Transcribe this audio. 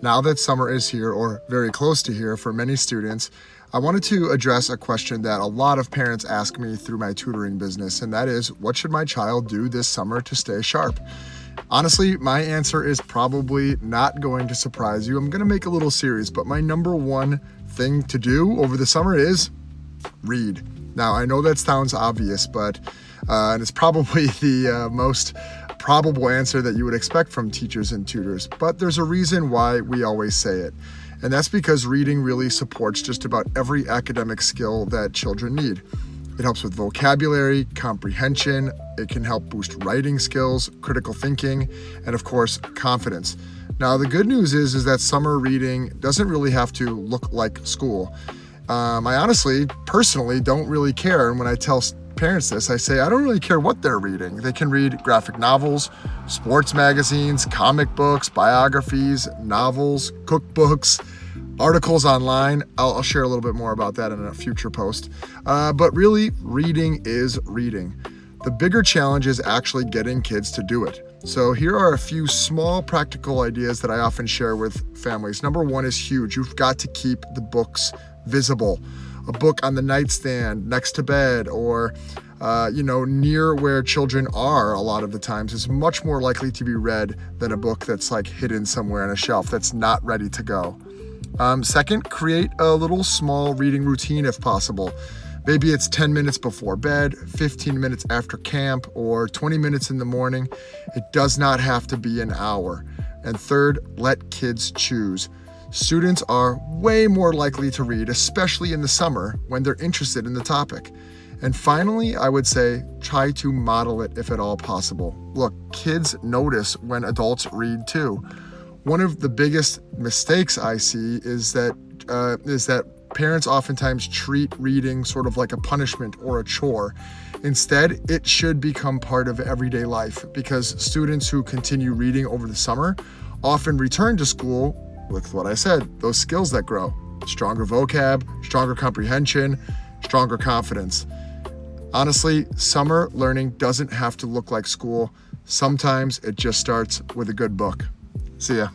Now that summer is here, or very close to here for many students, I wanted to address a question that a lot of parents ask me through my tutoring business, and that is, what should my child do this summer to stay sharp? Honestly, my answer is probably not going to surprise you. I'm going to make a little series, but my number one thing to do over the summer is read. Now, I know that sounds obvious, but and it's probably the most probable answer that you would expect from teachers and tutors, but there's a reason why we always say it. And that's because reading really supports just about every academic skill that children need. It helps with vocabulary, comprehension, it can help boost writing skills, critical thinking, and of course, confidence. Now, the good news is that summer reading doesn't really have to look like school. I honestly, personally, don't really care. And when I tell parents this, I say, I don't really care what they're reading. They can read graphic novels, sports magazines, comic books, biographies, novels, cookbooks, articles online. I'll share a little bit more about that in a future post. But really, reading is reading. The bigger challenge is actually getting kids to do it. So here are a few small practical ideas that I often share with families. Number one is huge. You've got to keep the books visible. A book on the nightstand next to bed or near where children are a lot of the times is much more likely to be read than a book that's like hidden somewhere on a shelf that's not ready to go. Second, create a little small reading routine if possible. Maybe it's 10 minutes before bed, 15 minutes after camp, or 20 minutes in the morning. It does not have to be an hour. And third, let kids choose. Students are way more likely to read, especially in the summer when they're interested in the topic. And finally, I would say try to model it if at all possible. Look, kids notice when adults read too. One of the biggest mistakes I see is that parents oftentimes treat reading sort of like a punishment or a chore. Instead, it should become part of everyday life because students who continue reading over the summer often return to school with what I said, those skills that grow. Stronger vocab, stronger comprehension, stronger confidence. Honestly, summer learning doesn't have to look like school. Sometimes it just starts with a good book. See ya.